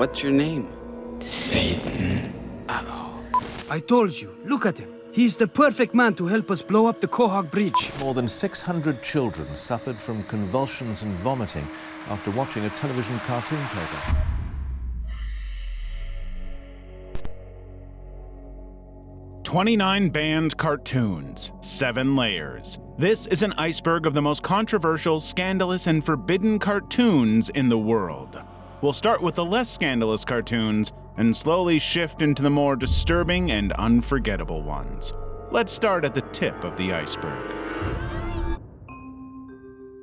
What's your name? Satan. Uh-oh. I told you, look at him. He's the perfect man to help us blow up the Quahog Bridge. More than 600 children suffered from convulsions and vomiting after watching a television cartoon program. "29 banned cartoons, 7 layers. This is an iceberg of the most controversial, scandalous, and forbidden cartoons in the world. We'll start with the less scandalous cartoons and slowly shift into the more disturbing and unforgettable ones. Let's start at the tip of the iceberg.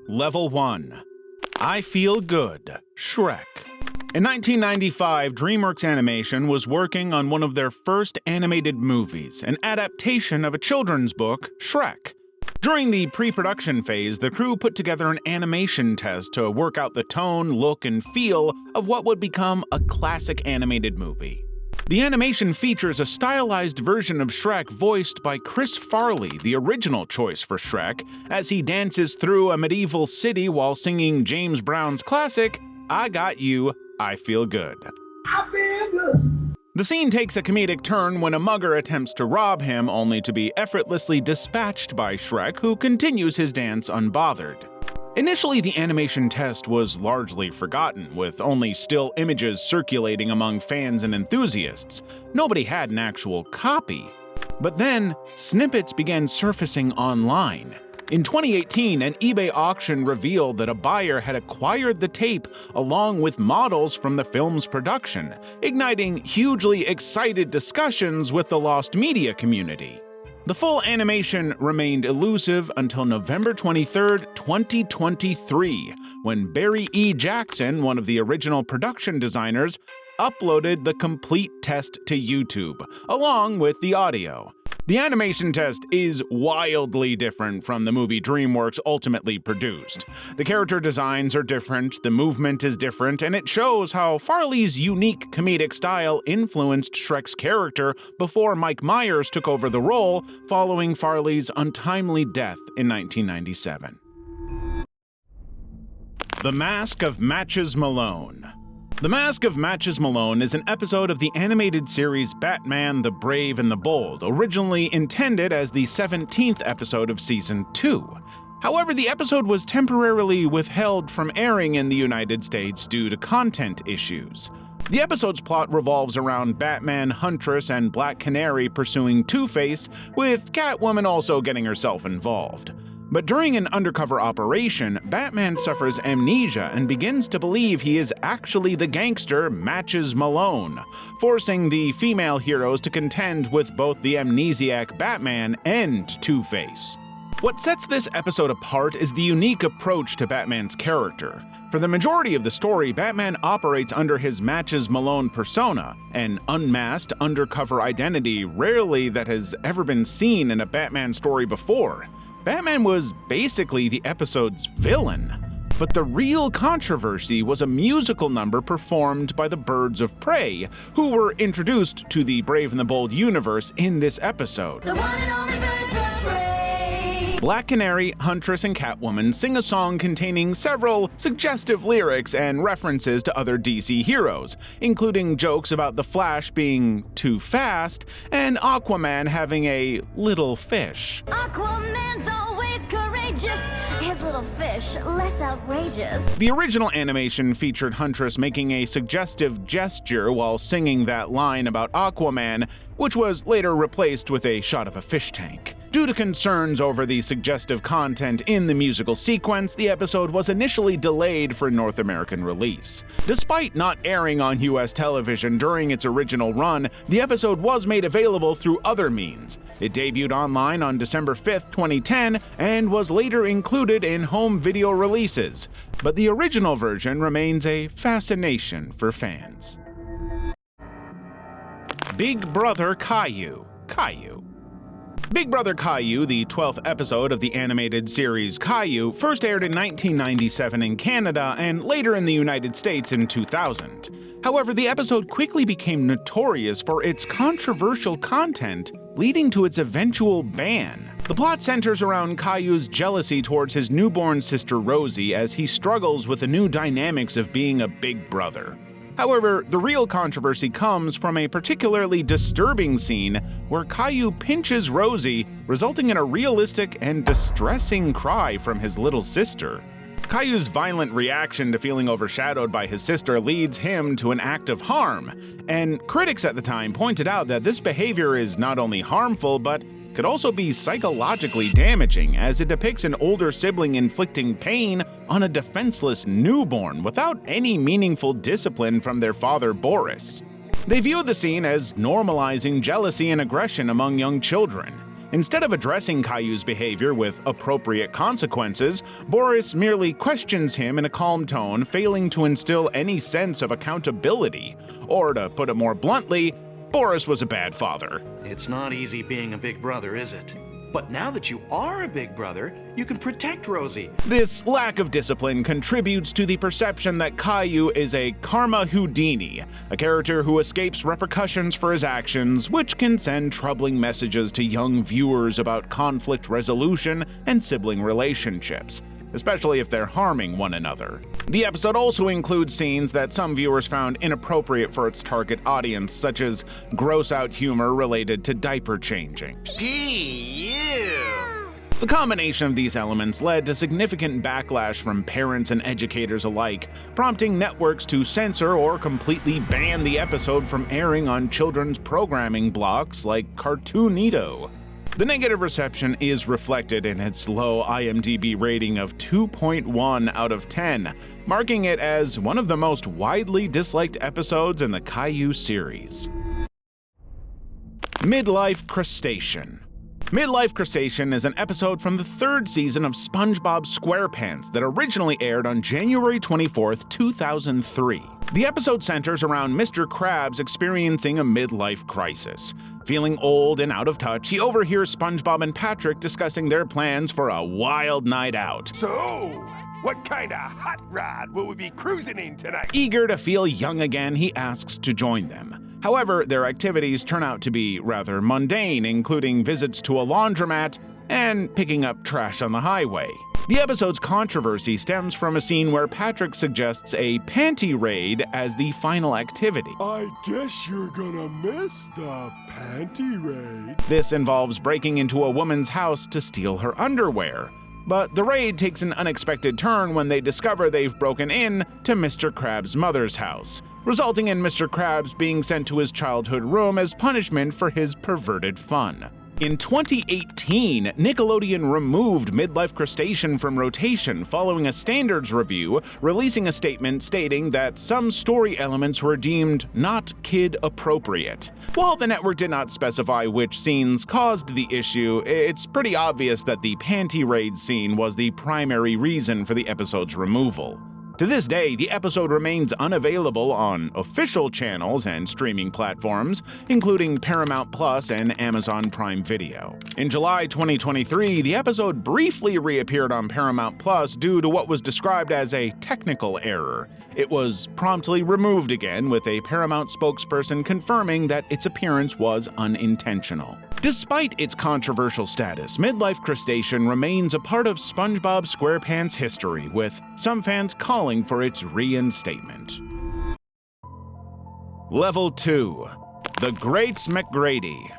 Level 1. I Feel Good, Shrek. In 1995, DreamWorks Animation was working on one of their first animated movies, an adaptation of a children's book, Shrek. During the pre-production phase, the crew put together an animation test to work out the tone, look, and feel of what would become a classic animated movie. The animation features a stylized version of Shrek voiced by Chris Farley, the original choice for Shrek, as he dances through a medieval city while singing James Brown's classic, I Got You, I Feel Good. I feel good. The scene takes a comedic turn when a mugger attempts to rob him, only to be effortlessly dispatched by Shrek, who continues his dance unbothered. Initially, the animation test was largely forgotten, with only still images circulating among fans and enthusiasts. Nobody had an actual copy. But then, snippets began surfacing online. In 2018, an eBay auction revealed that a buyer had acquired the tape along with models from the film's production, igniting hugely excited discussions with the lost media community. The full animation remained elusive until November 23, 2023, when Barry E. Jackson, one of the original production designers, uploaded the complete test to YouTube, along with the audio. The animation test is wildly different from the movie DreamWorks ultimately produced. The character designs are different, the movement is different, and it shows how Farley's unique comedic style influenced Shrek's character before Mike Myers took over the role following Farley's untimely death in 1997. The Mask of Matches Malone. The Mask of Matches Malone is an episode of the animated series Batman, the Brave and the Bold, originally intended as the 17th episode of Season 2. However, the episode was temporarily withheld from airing in the United States due to content issues. The episode's plot revolves around Batman, Huntress, and Black Canary pursuing Two-Face, with Catwoman also getting herself involved. But during an undercover operation, Batman suffers amnesia and begins to believe he is actually the gangster Matches Malone, forcing the female heroes to contend with both the amnesiac Batman and Two-Face. What sets this episode apart is the unique approach to Batman's character. For the majority of the story, Batman operates under his Matches Malone persona, an unmasked, undercover identity rarely that has ever been seen in a Batman story before. Batman was basically the episode's villain. But the real controversy was a musical number performed by the Birds of Prey, who were introduced to the Brave and the Bold universe in this episode. The one and only Birds of Prey. Black Canary, Huntress, and Catwoman sing a song containing several suggestive lyrics and references to other DC heroes, including jokes about the Flash being too fast and Aquaman having a little fish. Aquaman's always courageous. His little fish, less outrageous. The original animation featured Huntress making a suggestive gesture while singing that line about Aquaman, which was later replaced with a shot of a fish tank. Due to concerns over the suggestive content in the musical sequence, the episode was initially delayed for North American release. Despite not airing on US television during its original run, the episode was made available through other means. It debuted online on December 5, 2010, and was later included in home video releases. But the original version remains a fascination for fans. Big Brother Caillou. Big Brother Caillou, the 12th episode of the animated series Caillou, first aired in 1997 in Canada and later in the United States in 2000. However, the episode quickly became notorious for its controversial content, leading to its eventual ban. The plot centers around Caillou's jealousy towards his newborn sister Rosie as he struggles with the new dynamics of being a big brother. However, the real controversy comes from a particularly disturbing scene where Caillou pinches Rosie, resulting in a realistic and distressing cry from his little sister. Caillou's violent reaction to feeling overshadowed by his sister leads him to an act of harm, and critics at the time pointed out that this behavior is not only harmful but could also be psychologically damaging, as it depicts an older sibling inflicting pain on a defenseless newborn without any meaningful discipline from their father Boris. They viewed the scene as normalizing jealousy and aggression among young children. Instead of addressing Caillou's behavior with appropriate consequences, Boris merely questions him in a calm tone, failing to instill any sense of accountability. Or, to put it more bluntly, Boris was a bad father. It's not easy being a big brother, is it? But now that you are a big brother, you can protect Rosie. This lack of discipline contributes to the perception that Caillou is a karma Houdini, a character who escapes repercussions for his actions, which can send troubling messages to young viewers about conflict resolution and sibling relationships, especially if they're harming one another. The episode also includes scenes that some viewers found inappropriate for its target audience, such as gross-out humor related to diaper changing. The combination of these elements led to significant backlash from parents and educators alike, prompting networks to censor or completely ban the episode from airing on children's programming blocks like Cartoonito. The negative reception is reflected in its low IMDb rating of 2.1 out of 10, marking it as one of the most widely disliked episodes in the Caillou series. Midlife Crustacean. Midlife Crustacean is an episode from the third season of SpongeBob SquarePants that originally aired on January 24, 2003. The episode centers around Mr. Krabs experiencing a midlife crisis. Feeling old and out of touch, he overhears SpongeBob and Patrick discussing their plans for a wild night out. So, what kind of hot rod will we be cruising in tonight? Eager to feel young again, he asks to join them. However, their activities turn out to be rather mundane, including visits to a laundromat and picking up trash on the highway. The episode's controversy stems from a scene where Patrick suggests a panty raid as the final activity. I guess you're gonna miss the panty raid. This involves breaking into a woman's house to steal her underwear. But the raid takes an unexpected turn when they discover they've broken in to Mr. Krabs' mother's house, resulting in Mr. Krabs being sent to his childhood room as punishment for his perverted fun. In 2018, Nickelodeon removed Midlife Crustacean from rotation following a standards review, releasing a statement stating that some story elements were deemed not kid-appropriate. While the network did not specify which scenes caused the issue, it's pretty obvious that the panty raid scene was the primary reason for the episode's removal. To this day, the episode remains unavailable on official channels and streaming platforms, including Paramount Plus and Amazon Prime Video. In July 2023, the episode briefly reappeared on Paramount Plus due to what was described as a technical error. It was promptly removed again, with a Paramount spokesperson confirming that its appearance was unintentional. Despite its controversial status, Midlife Crustacean remains a part of SpongeBob SquarePants history, with some fans calling for its reinstatement. Level 2. The Great McGrady.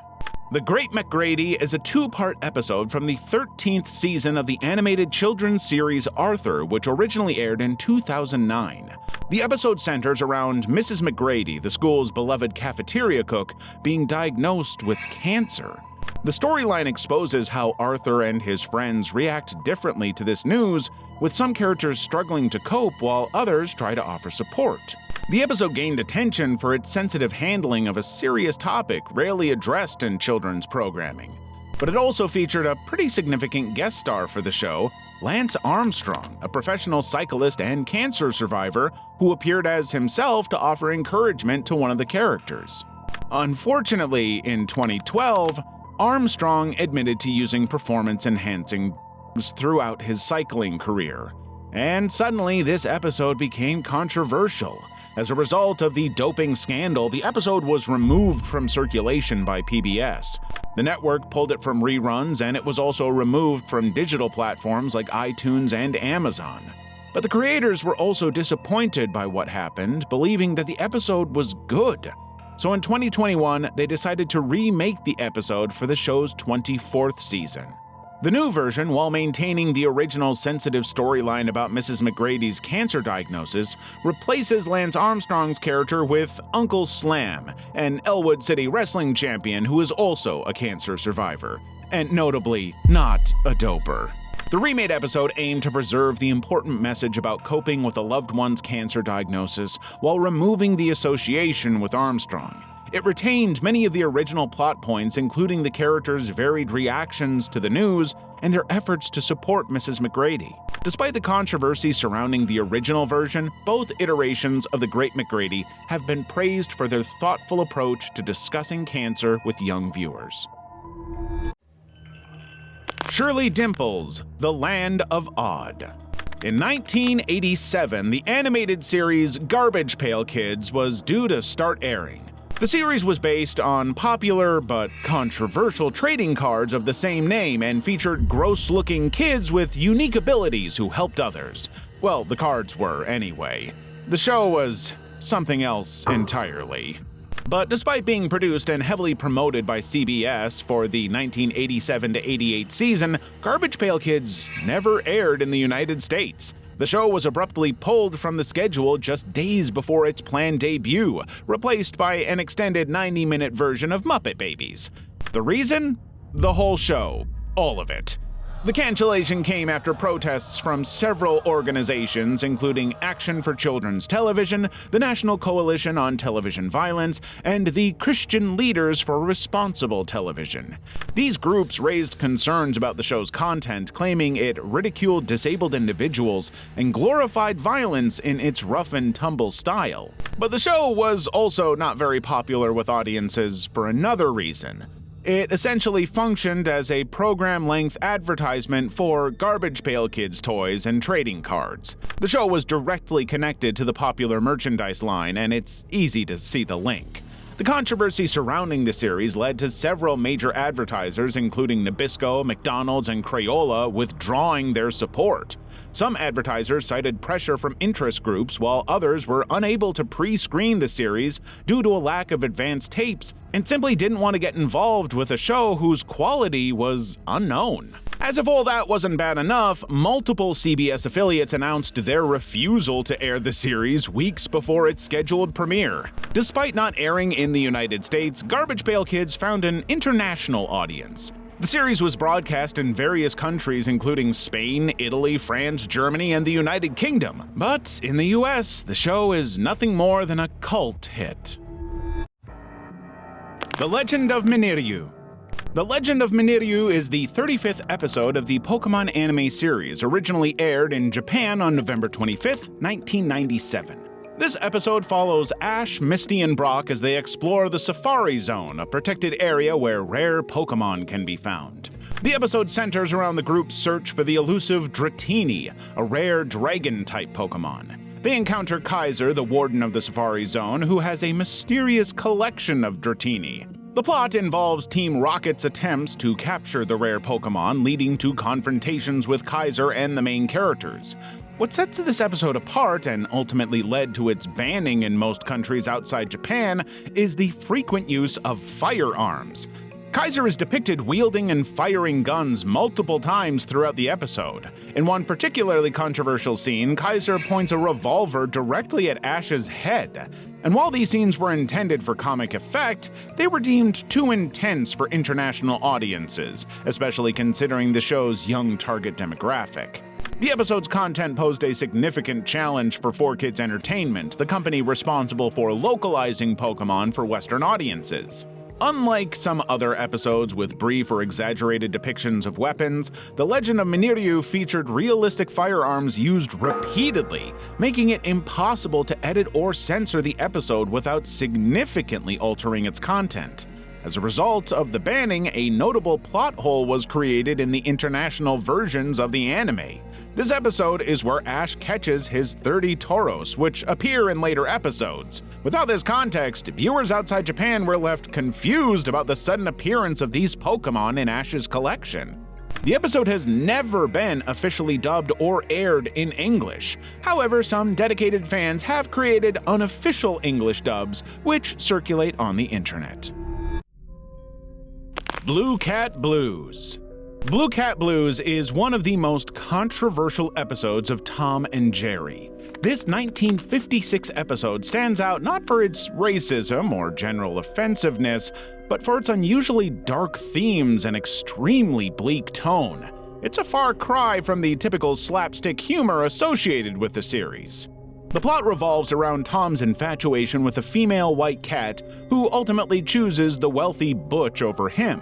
The Great McGrady is a two-part episode from the 13th season of the animated children's series Arthur, which originally aired in 2009. The episode centers around Mrs. McGrady, the school's beloved cafeteria cook, being diagnosed with cancer. The storyline exposes how Arthur and his friends react differently to this news, with some characters struggling to cope while others try to offer support. The episode gained attention for its sensitive handling of a serious topic rarely addressed in children's programming. But it also featured a pretty significant guest star for the show, Lance Armstrong, a professional cyclist and cancer survivor who appeared as himself to offer encouragement to one of the characters. Unfortunately, in 2012, Armstrong admitted to using performance-enhancing drugs throughout his cycling career. And suddenly, this episode became controversial. As a result of the doping scandal, the episode was removed from circulation by PBS. The network pulled it from reruns, and it was also removed from digital platforms like iTunes and Amazon. But the creators were also disappointed by what happened, believing that the episode was good. So in 2021, they decided to remake the episode for the show's 24th season. The new version, while maintaining the original sensitive storyline about Mrs. McGrady's cancer diagnosis, replaces Lance Armstrong's character with Uncle Slam, an Elwood City wrestling champion who is also a cancer survivor, and notably not a doper. The remade episode aimed to preserve the important message about coping with a loved one's cancer diagnosis while removing the association with Armstrong. It retained many of the original plot points, including the characters' varied reactions to the news and their efforts to support Mrs. McGrady. Despite the controversy surrounding the original version, both iterations of The Great McGrady have been praised for their thoughtful approach to discussing cancer with young viewers. Shirley Dimples, The Land of Odd. In 1987, the animated series Garbage Pail Kids was due to start airing. The series was based on popular but controversial trading cards of the same name and featured gross-looking kids with unique abilities who helped others. Well, the cards were anyway. The show was something else entirely. But despite being produced and heavily promoted by CBS for the 1987-88 season, Garbage Pail Kids never aired in the United States. The show was abruptly pulled from the schedule just days before its planned debut, replaced by an extended 90-minute version of Muppet Babies. The reason? The whole show. All of it. The cancellation came after protests from several organizations, including Action for Children's Television, the National Coalition on Television Violence, and the Christian Leaders for Responsible Television. These groups raised concerns about the show's content, claiming it ridiculed disabled individuals and glorified violence in its rough-and-tumble style. But the show was also not very popular with audiences for another reason. It essentially functioned as a program-length advertisement for Garbage Pail Kids toys and trading cards. The show was directly connected to the popular merchandise line, and it's easy to see the link. The controversy surrounding the series led to several major advertisers, including Nabisco, McDonald's, and Crayola, withdrawing their support. Some advertisers cited pressure from interest groups, while others were unable to pre-screen the series due to a lack of advanced tapes and simply didn't want to get involved with a show whose quality was unknown. As if all that wasn't bad enough, multiple CBS affiliates announced their refusal to air the series weeks before its scheduled premiere. Despite not airing in the United States, Garbage Pail Kids found an international audience. The series was broadcast in various countries including Spain, Italy, France, Germany, and the United Kingdom. But in the US, the show is nothing more than a cult hit. The Legend of Miniryu. The Legend of Miniryu is the 35th episode of the Pokemon anime series, originally aired in Japan on November 25th, 1997. This episode follows Ash, Misty, and Brock as they explore the Safari Zone, a protected area where rare Pokemon can be found. The episode centers around the group's search for the elusive Dratini, a rare dragon-type Pokemon. They encounter Kaiser, the warden of the Safari Zone, who has a mysterious collection of Dratini. The plot involves Team Rocket's attempts to capture the rare Pokemon, leading to confrontations with Kaiser and the main characters. What sets this episode apart, and ultimately led to its banning in most countries outside Japan, is the frequent use of firearms. Kaiser is depicted wielding and firing guns multiple times throughout the episode. In one particularly controversial scene, Kaiser points a revolver directly at Ash's head. And while these scenes were intended for comic effect, they were deemed too intense for international audiences, especially considering the show's young target demographic. The episode's content posed a significant challenge for 4Kids Entertainment, the company responsible for localizing Pokemon for Western audiences. Unlike some other episodes with brief or exaggerated depictions of weapons, The Legend of Miniryu featured realistic firearms used repeatedly, making it impossible to edit or censor the episode without significantly altering its content. As a result of the banning, a notable plot hole was created in the international versions of the anime. This episode is where Ash catches his 30 Tauros, which appear in later episodes. Without this context, viewers outside Japan were left confused about the sudden appearance of these Pokemon in Ash's collection. The episode has never been officially dubbed or aired in English. However, some dedicated fans have created unofficial English dubs, which circulate on the internet. Blue Cat Blues. Blue Cat Blues is one of the most controversial episodes of Tom and Jerry. This 1956 episode stands out not for its racism or general offensiveness, but for its unusually dark themes and extremely bleak tone. It's a far cry from the typical slapstick humor associated with the series. The plot revolves around Tom's infatuation with a female white cat who ultimately chooses the wealthy Butch over him.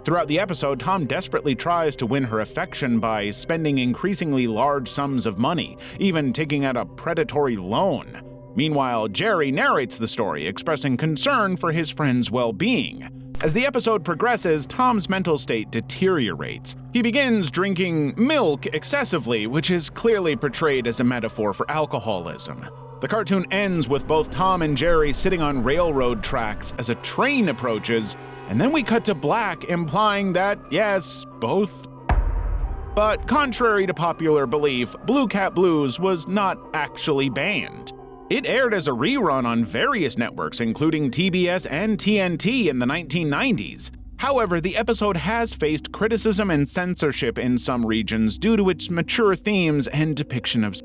Throughout the episode, Tom desperately tries to win her affection by spending increasingly large sums of money, even taking out a predatory loan. Meanwhile, Jerry narrates the story, expressing concern for his friend's well-being. As the episode progresses, Tom's mental state deteriorates. He begins drinking milk excessively, which is clearly portrayed as a metaphor for alcoholism. The cartoon ends with both Tom and Jerry sitting on railroad tracks as a train approaches, and then we cut to black, implying that, yes, both. But contrary to popular belief, Blue Cat Blues was not actually banned. It aired as a rerun on various networks, including TBS and TNT in the 1990s. However, the episode has faced criticism and censorship in some regions due to its mature themes and depiction of.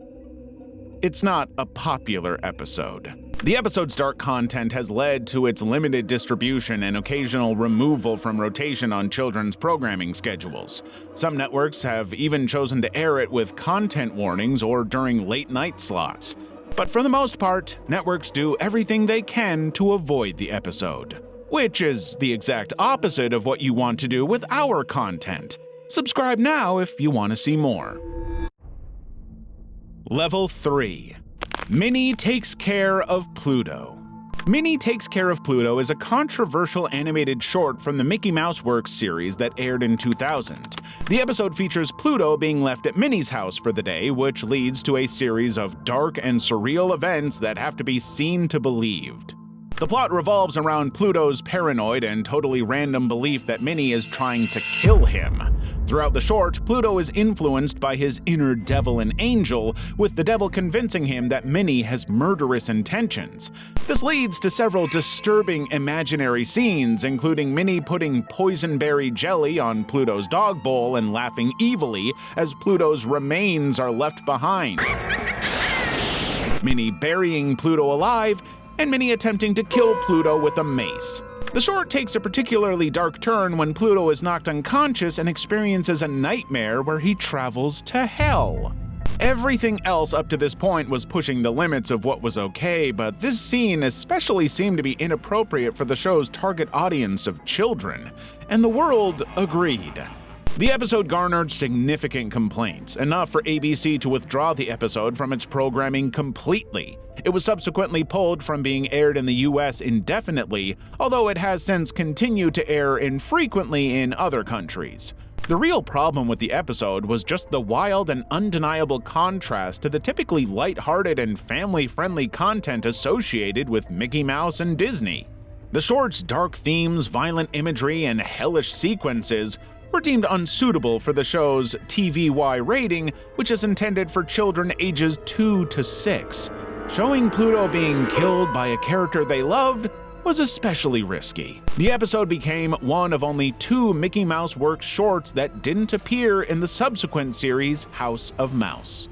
It's not a popular episode. The episode's dark content has led to its limited distribution and occasional removal from rotation on children's programming schedules. Some networks have even chosen to air it with content warnings or during late-night slots. But for the most part, networks do everything they can to avoid the episode, which is the exact opposite of what you want to do with our content. Subscribe now if you want to see more. Level 3. Minnie Takes Care of Pluto. Minnie Takes Care of Pluto is a controversial animated short from the Mickey Mouse Works series that aired in 2000. The episode features Pluto being left at Minnie's house for the day, which leads to a series of dark and surreal events that have to be seen to believed. The plot revolves around Pluto's paranoid and totally random belief that Minnie is trying to kill him. Throughout the short, Pluto is influenced by his inner devil and angel, with the devil convincing him that Minnie has murderous intentions. This leads to several disturbing imaginary scenes, including Minnie putting poisonberry jelly on Pluto's dog bowl and laughing evilly as Pluto's remains are left behind, Minnie burying Pluto alive, and Minnie attempting to kill Pluto with a mace. The short takes a particularly dark turn when Pluto is knocked unconscious and experiences a nightmare where he travels to hell. Everything else up to this point was pushing the limits of what was okay, but this scene especially seemed to be inappropriate for the show's target audience of children, and the world agreed. The episode garnered significant complaints, enough for ABC to withdraw the episode from its programming completely. It was subsequently pulled from being aired in the US indefinitely, although it has since continued to air infrequently in other countries. The real problem with the episode was just the wild and undeniable contrast to the typically lighthearted and family-friendly content associated with Mickey Mouse and Disney. The short's dark themes, violent imagery, and hellish sequences were deemed unsuitable for the show's TVY rating, which is intended for children ages 2 to 6. Showing Pluto being killed by a character they loved was especially risky. The episode became one of only 2 Mickey Mouse Works shorts that didn't appear in the subsequent series House of Mouse.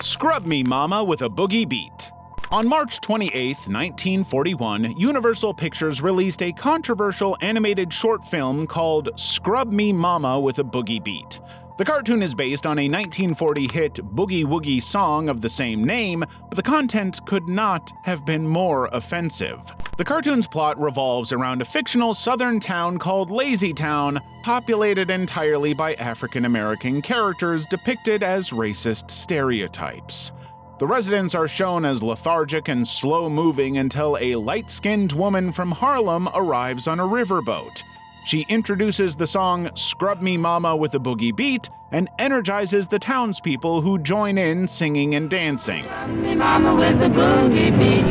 Scrub Me Mama with a Boogie Beat. On March 28, 1941, Universal Pictures released a controversial animated short film called Scrub Me Mama with a Boogie Beat. The cartoon is based on a 1940 hit Boogie Woogie song of the same name, but the content could not have been more offensive. The cartoon's plot revolves around a fictional southern town called Lazy Town, populated entirely by African American characters depicted as racist stereotypes. The residents are shown as lethargic and slow-moving until a light-skinned woman from Harlem arrives on a riverboat. She introduces the song Scrub Me Mama with a Boogie Beat and energizes the townspeople who join in singing and dancing.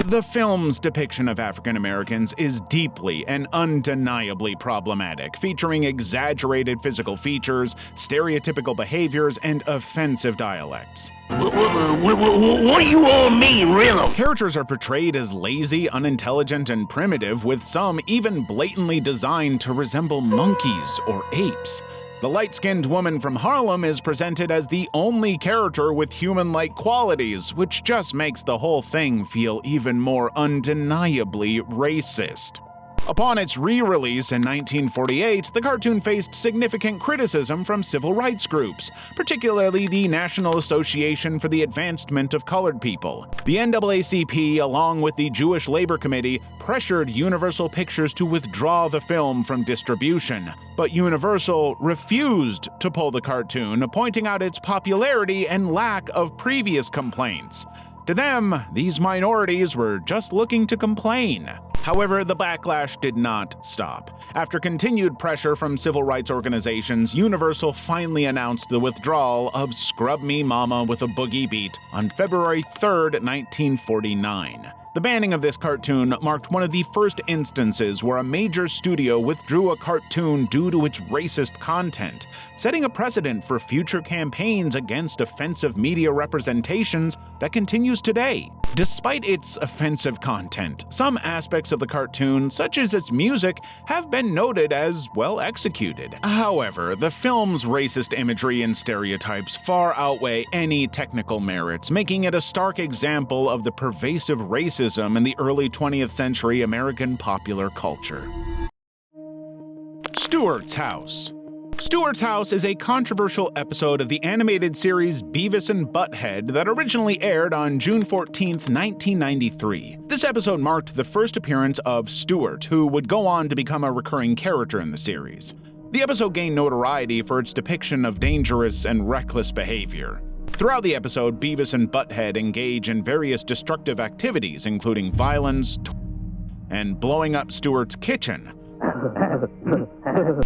The film's depiction of African Americans is deeply and undeniably problematic, featuring exaggerated physical features, stereotypical behaviors, and offensive dialects. What do you all mean, really? Characters are portrayed as lazy, unintelligent, and primitive, with some even blatantly designed to resemble monkeys or apes. The light-skinned woman from Harlem is presented as the only character with human-like qualities, which just makes the whole thing feel even more undeniably racist. Upon its re-release in 1948, the cartoon faced significant criticism from civil rights groups, particularly the National Association for the Advancement of Colored People. The NAACP, along with the Jewish Labor Committee, pressured Universal Pictures to withdraw the film from distribution, but Universal refused to pull the cartoon, pointing out its popularity and lack of previous complaints. To them, these minorities were just looking to complain. However, the backlash did not stop. After continued pressure from civil rights organizations, Universal finally announced the withdrawal of Scrub Me Mama with a Boogie Beat on February 3, 1949. The banning of this cartoon marked one of the first instances where a major studio withdrew a cartoon due to its racist content, setting a precedent for future campaigns against offensive media representations that continues today. Despite its offensive content, some aspects of the cartoon, such as its music, have been noted as well executed. However, the film's racist imagery and stereotypes far outweigh any technical merits, making it a stark example of the pervasive racism in the early 20th century American popular culture. Stewart's House. Stewart's House is a controversial episode of the animated series Beavis and Butthead that originally aired on June 14, 1993. This episode marked the first appearance of Stewart, who would go on to become a recurring character in the series. The episode gained notoriety for its depiction of dangerous and reckless behavior. Throughout the episode, Beavis and Butthead engage in various destructive activities, including violence and blowing up Stewart's kitchen.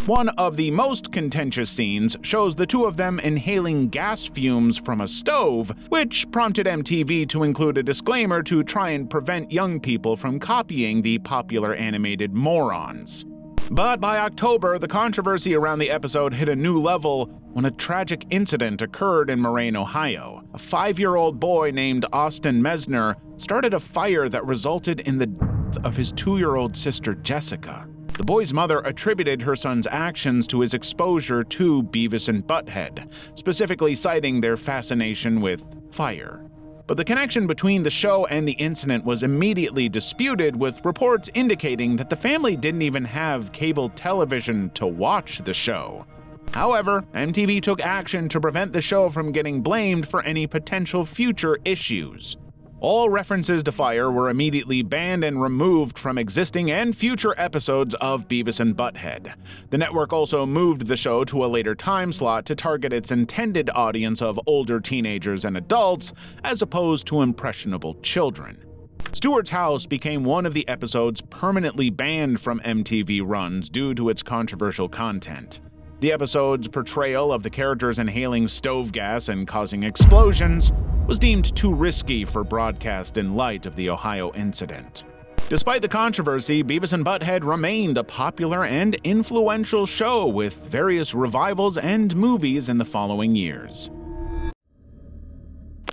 One of the most contentious scenes shows the two of them inhaling gas fumes from a stove, which prompted MTV to include a disclaimer to try and prevent young people from copying the popular animated morons. But by October, the controversy around the episode hit a new level when a tragic incident occurred in Moraine, Ohio. A 5-year-old boy named Austin Mesner started a fire that resulted in the death of his 2-year-old sister, Jessica. The boy's mother attributed her son's actions to his exposure to Beavis and Butthead, specifically citing their fascination with fire. But the connection between the show and the incident was immediately disputed, with reports indicating that the family didn't even have cable television to watch the show. However, MTV took action to prevent the show from getting blamed for any potential future issues. All references to fire were immediately banned and removed from existing and future episodes of Beavis and Butthead. The network also moved the show to a later time slot to target its intended audience of older teenagers and adults, as opposed to impressionable children. Stewart's House became one of the episodes permanently banned from MTV runs due to its controversial content. The episode's portrayal of the characters inhaling stove gas and causing explosions was deemed too risky for broadcast in light of the Ohio incident. Despite the controversy, Beavis and Butthead remained a popular and influential show, with various revivals and movies in the following years.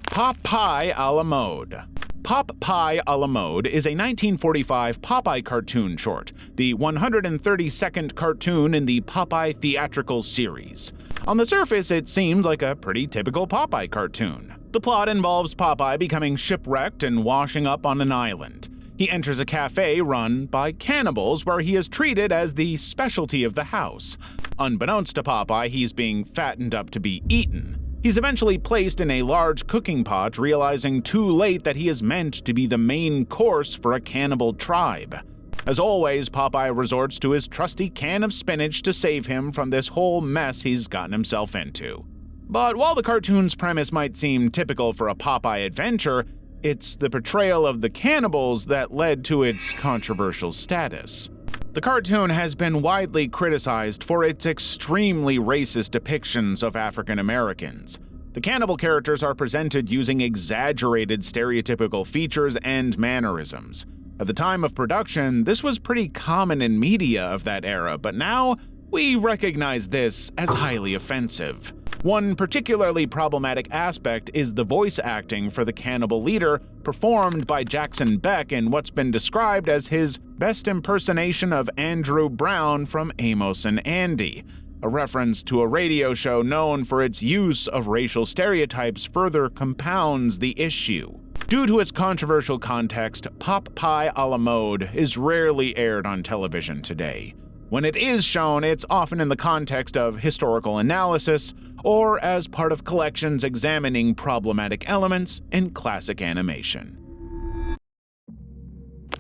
Pop Pie a la Mode. Pop Pie a la Mode is a 1945 Popeye cartoon short, the 132nd cartoon in the Popeye theatrical series. On the surface, it seemed like a pretty typical Popeye cartoon. The plot involves Popeye becoming shipwrecked and washing up on an island. He enters a cafe run by cannibals where he is treated as the specialty of the house. Unbeknownst to Popeye, he's being fattened up to be eaten. He's eventually placed in a large cooking pot, realizing too late that he is meant to be the main course for a cannibal tribe. As always, Popeye resorts to his trusty can of spinach to save him from this whole mess he's gotten himself into. But while the cartoon's premise might seem typical for a Popeye adventure, it's the portrayal of the cannibals that led to its controversial status. The cartoon has been widely criticized for its extremely racist depictions of African Americans. The cannibal characters are presented using exaggerated stereotypical features and mannerisms. At the time of production, this was pretty common in media of that era, but now we recognize this as highly offensive. One particularly problematic aspect is the voice acting for the cannibal leader, performed by Jackson Beck in what's been described as his best impersonation of Andrew Brown from Amos and Andy. A reference to a radio show known for its use of racial stereotypes further compounds the issue. Due to its controversial context, Pop Pie a la mode is rarely aired on television today. When it is shown, it's often in the context of historical analysis or as part of collections examining problematic elements in classic animation.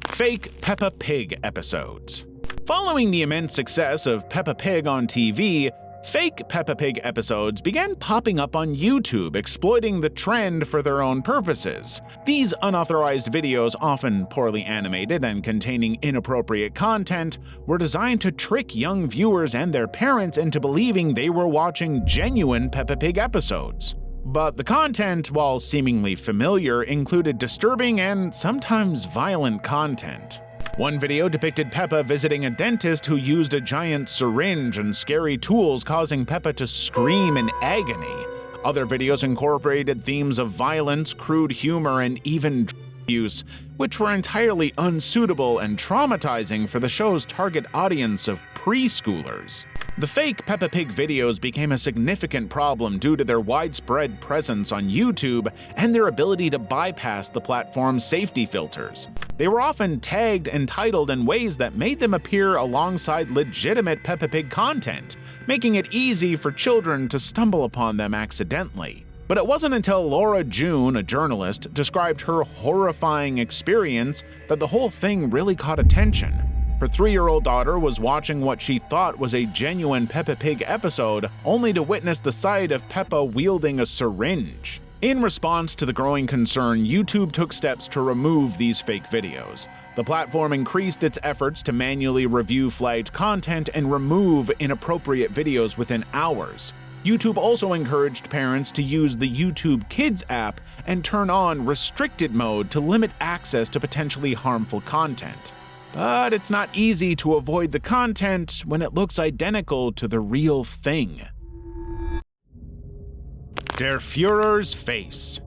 Fake Peppa Pig episodes. Following the immense success of Peppa Pig on TV, fake Peppa Pig episodes began popping up on YouTube, exploiting the trend for their own purposes. These unauthorized videos, often poorly animated and containing inappropriate content, were designed to trick young viewers and their parents into believing they were watching genuine Peppa Pig episodes. But the content, while seemingly familiar, included disturbing and sometimes violent content. One video depicted Peppa visiting a dentist who used a giant syringe and scary tools, causing Peppa to scream in agony. Other videos incorporated themes of violence, crude humor, and even drug use, which were entirely unsuitable and traumatizing for the show's target audience of preschoolers. The fake Peppa Pig videos became a significant problem due to their widespread presence on YouTube and their ability to bypass the platform's safety filters. They were often tagged and titled in ways that made them appear alongside legitimate Peppa Pig content, making it easy for children to stumble upon them accidentally. But it wasn't until Laura June, a journalist, described her horrifying experience that the whole thing really caught attention. Her 3-year-old daughter was watching what she thought was a genuine Peppa Pig episode, only to witness the sight of Peppa wielding a syringe. In response to the growing concern, YouTube took steps to remove these fake videos. The platform increased its efforts to manually review flagged content and remove inappropriate videos within hours. YouTube also encouraged parents to use the YouTube Kids app and turn on restricted mode to limit access to potentially harmful content. But it's not easy to avoid the content when it looks identical to the real thing. Der Führer's Face.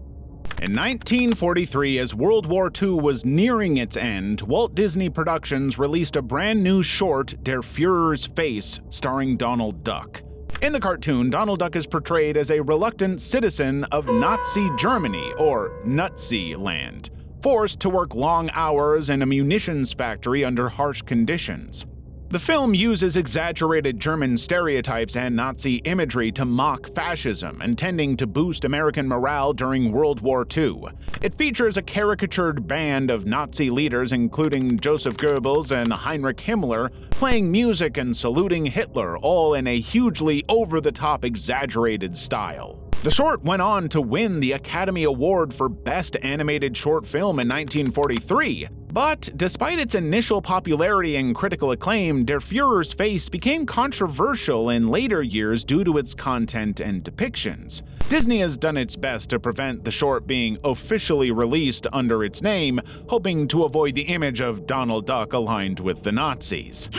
In 1943, as World War II was nearing its end, Walt Disney Productions released a brand new short, Der Führer's Face, starring Donald Duck. In the cartoon, Donald Duck is portrayed as a reluctant citizen of Nazi Germany, or Nazi land, forced to work long hours in a munitions factory under harsh conditions. The film uses exaggerated German stereotypes and Nazi imagery to mock fascism, intending to boost American morale during World War II. It features a caricatured band of Nazi leaders, including Joseph Goebbels and Heinrich Himmler, playing music and saluting Hitler, all in a hugely over-the-top exaggerated style. The short went on to win the Academy Award for Best Animated Short Film in 1943, but despite its initial popularity and critical acclaim, Der Führer's Face became controversial in later years due to its content and depictions. Disney has done its best to prevent the short being officially released under its name, hoping to avoid the image of Donald Duck aligned with the Nazis.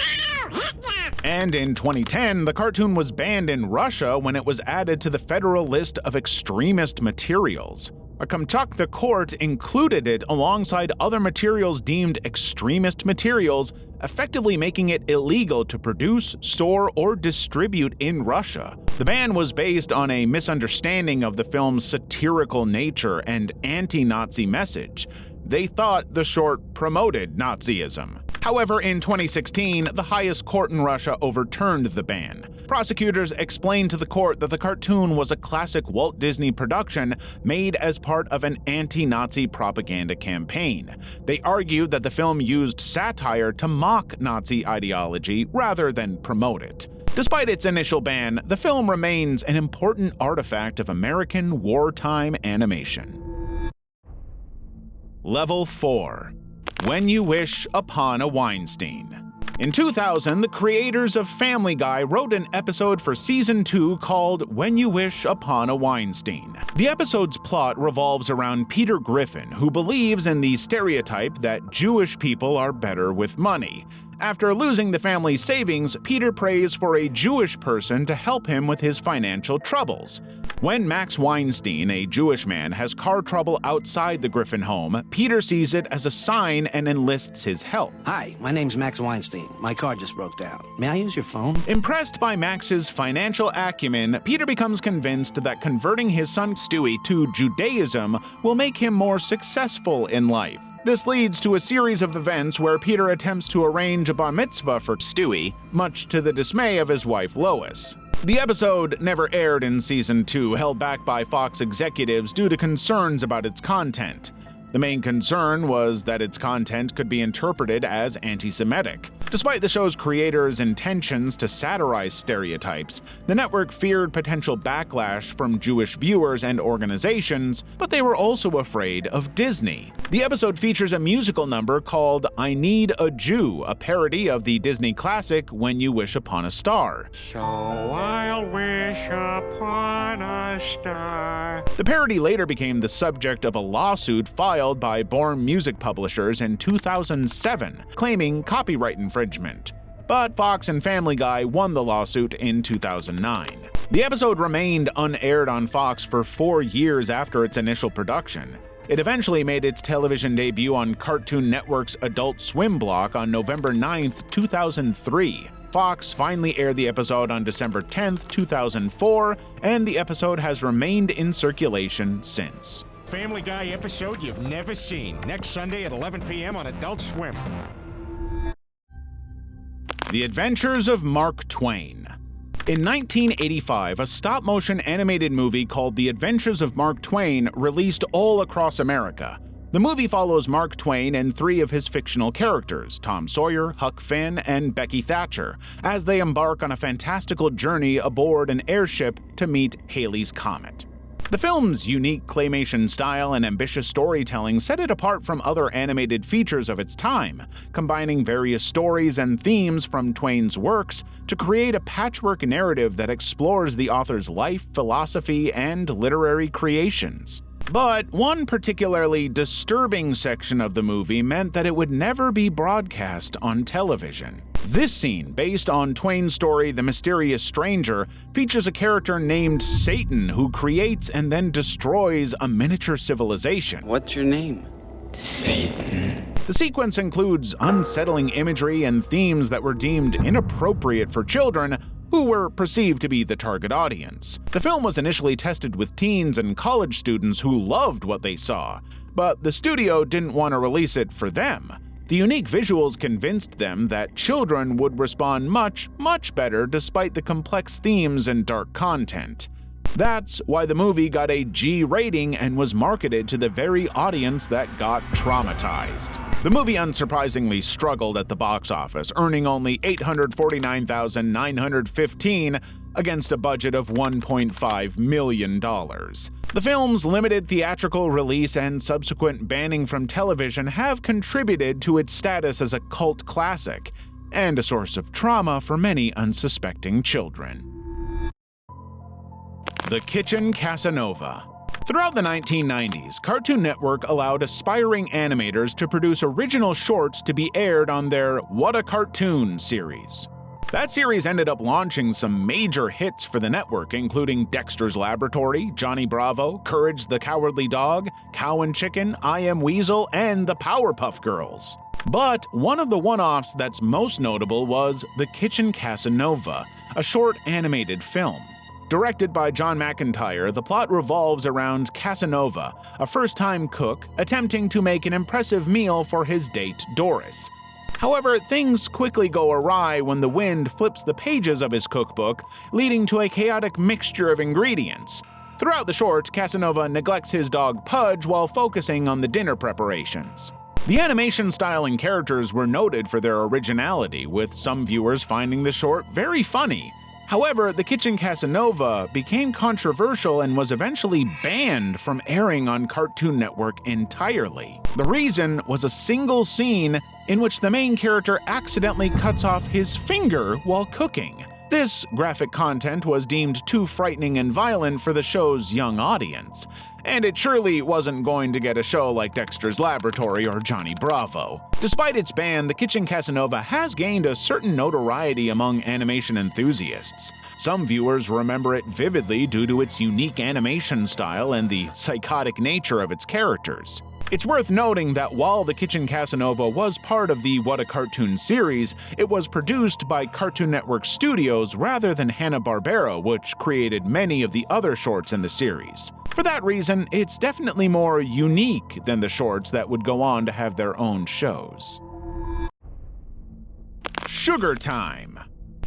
And in 2010, the cartoon was banned in Russia when it was added to the federal list of extremist materials. A Kamchatka court included it alongside other materials deemed extremist materials, effectively making it illegal to produce, store, or distribute in Russia. The ban was based on a misunderstanding of the film's satirical nature and anti-Nazi message. They thought the short promoted Nazism. However, in 2016, the highest court in Russia overturned the ban. Prosecutors explained to the court that the cartoon was a classic Walt Disney production made as part of an anti-Nazi propaganda campaign. They argued that the film used satire to mock Nazi ideology rather than promote it. Despite its initial ban, the film remains an important artifact of American wartime animation. Level 4. When You Wish Upon a Weinstein. In 2000, the creators of Family Guy wrote an episode for Season 2 called When You Wish Upon a Weinstein. The episode's plot revolves around Peter Griffin, who believes in the stereotype that Jewish people are better with money. After losing the family's savings, Peter prays for a Jewish person to help him with his financial troubles. When Max Weinstein, a Jewish man, has car trouble outside the Griffin home, Peter sees it as a sign and enlists his help. Hi, my name's Max Weinstein. My car just broke down. May I use your phone? Impressed by Max's financial acumen, Peter becomes convinced that converting his son Stewie to Judaism will make him more successful in life. This leads to a series of events where Peter attempts to arrange a bar mitzvah for Stewie, much to the dismay of his wife Lois. The episode never aired in Season 2, held back by Fox executives due to concerns about its content. The main concern was that its content could be interpreted as anti-Semitic. Despite the show's creators' intentions to satirize stereotypes, the network feared potential backlash from Jewish viewers and organizations, but they were also afraid of Disney. The episode features a musical number called I Need a Jew, a parody of the Disney classic When You Wish Upon a Star. So I'll wish upon a star. The parody later became the subject of a lawsuit filed by Born Music Publishers in 2007, claiming copyright infringement. But Fox and Family Guy won the lawsuit in 2009. The episode remained unaired on Fox for 4 years after its initial production. It eventually made its television debut on Cartoon Network's Adult Swim block on November 9, 2003. Fox finally aired the episode on December 10, 2004, and the episode has remained in circulation since. Family Guy episode you've never seen. Next Sunday at 11 p.m. on Adult Swim. The Adventures of Mark Twain. In 1985, a stop-motion animated movie called The Adventures of Mark Twain released all across America. The movie follows Mark Twain and 3 of his fictional characters, Tom Sawyer, Huck Finn, and Becky Thatcher, as they embark on a fantastical journey aboard an airship to meet Halley's Comet. The film's unique claymation style and ambitious storytelling set it apart from other animated features of its time, combining various stories and themes from Twain's works to create a patchwork narrative that explores the author's life, philosophy, and literary creations. But one particularly disturbing section of the movie meant that it would never be broadcast on television. This scene, based on Twain's story The Mysterious Stranger, features a character named Satan who creates and then destroys a miniature civilization. What's your name? Satan. The sequence includes unsettling imagery and themes that were deemed inappropriate for children who were perceived to be the target audience. The film was initially tested with teens and college students who loved what they saw, but the studio didn't want to release it for them. The unique visuals convinced them that children would respond much better despite the complex themes and dark content. That's why the movie got a G rating and was marketed to the very audience that got traumatized. The movie unsurprisingly struggled at the box office, earning only $849,915 against a budget of $1.5 million. The film's limited theatrical release and subsequent banning from television have contributed to its status as a cult classic and a source of trauma for many unsuspecting children. The Kitchen Casanova. Throughout the 1990s, Cartoon Network allowed aspiring animators to produce original shorts to be aired on their What a Cartoon series. That series ended up launching some major hits for the network, including Dexter's Laboratory, Johnny Bravo, Courage the Cowardly Dog, Cow and Chicken, I Am Weasel, and the Powerpuff Girls. But one of the one-offs that's most notable was The Kitchen Casanova, a short animated film. Directed by John McIntyre, the plot revolves around Casanova, a first-time cook attempting to make an impressive meal for his date Doris. However, things quickly go awry when the wind flips the pages of his cookbook, leading to a chaotic mixture of ingredients. Throughout the short, Casanova neglects his dog Pudge while focusing on the dinner preparations. The animation style and characters were noted for their originality, with some viewers finding the short very funny. However, the Kitchen Casanova became controversial and was eventually banned from airing on Cartoon Network entirely. The reason was a single scene in which the main character accidentally cuts off his finger while cooking. This graphic content was deemed too frightening and violent for the show's young audience, and it surely wasn't going to get a show like Dexter's Laboratory or Johnny Bravo. Despite its ban, the Kitchen Casanova has gained a certain notoriety among animation enthusiasts. Some viewers remember it vividly due to its unique animation style and the psychotic nature of its characters. It's worth noting that while the Kitchen Casanova was part of the What a Cartoon series, it was produced by Cartoon Network Studios rather than Hanna-Barbera, which created many of the other shorts in the series. For that reason, it's definitely more unique than the shorts that would go on to have their own shows. Sugar Time.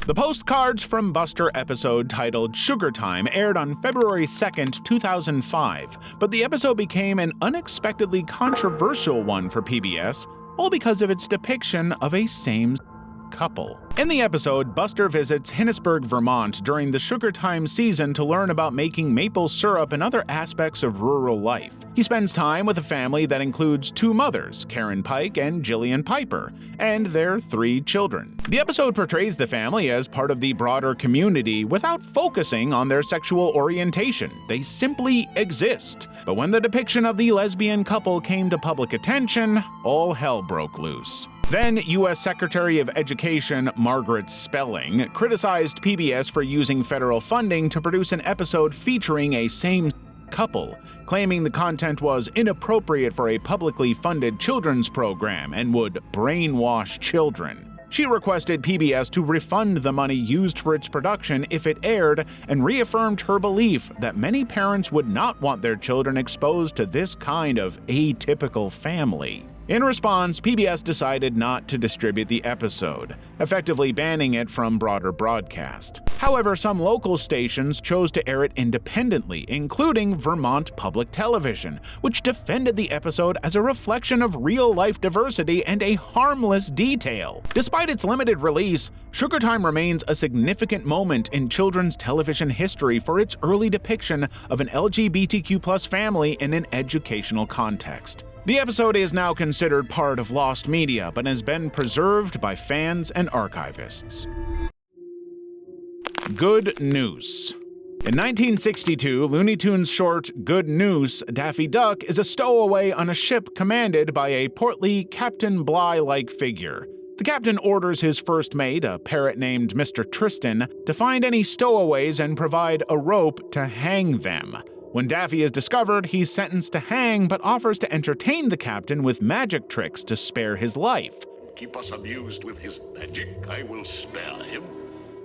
The Postcards from Buster episode titled Sugar Time aired on February 2nd, 2005, but the episode became an unexpectedly controversial one for PBS, all because of its depiction of a same-sex couple. In the episode, Buster visits Hinesburg, Vermont during the Sugar Time season to learn about making maple syrup and other aspects of rural life. He spends time with a family that includes two mothers, Karen Pike and Jillian Piper, and their 3 children. The episode portrays the family as part of the broader community without focusing on their sexual orientation. They simply exist. But when the depiction of the lesbian couple came to public attention, all hell broke loose. Then U.S. Secretary of Education Margaret Spelling criticized PBS for using federal funding to produce an episode featuring a same-sex couple, claiming the content was inappropriate for a publicly funded children's program and would brainwash children. She requested PBS to refund the money used for its production if it aired, and reaffirmed her belief that many parents would not want their children exposed to this kind of atypical family. In response, PBS decided not to distribute the episode, effectively banning it from broader broadcast. However, some local stations chose to air it independently, including Vermont Public Television, which defended the episode as a reflection of real-life diversity and a harmless detail. Despite its limited release, Sugar Time remains a significant moment in children's television history for its early depiction of an LGBTQ+ family in an educational context. The episode is now considered part of lost media, but has been preserved by fans and archivists. Good News. In 1962, Looney Tunes short Good News, Daffy Duck is a stowaway on a ship commanded by a portly Captain Bligh-like figure. The captain orders his first mate, a parrot named Mr. Tristan, to find any stowaways and provide a rope to hang them. When Daffy is discovered, he's sentenced to hang, but offers to entertain the captain with magic tricks to spare his life. Keep us amused with his magic, I will spare him.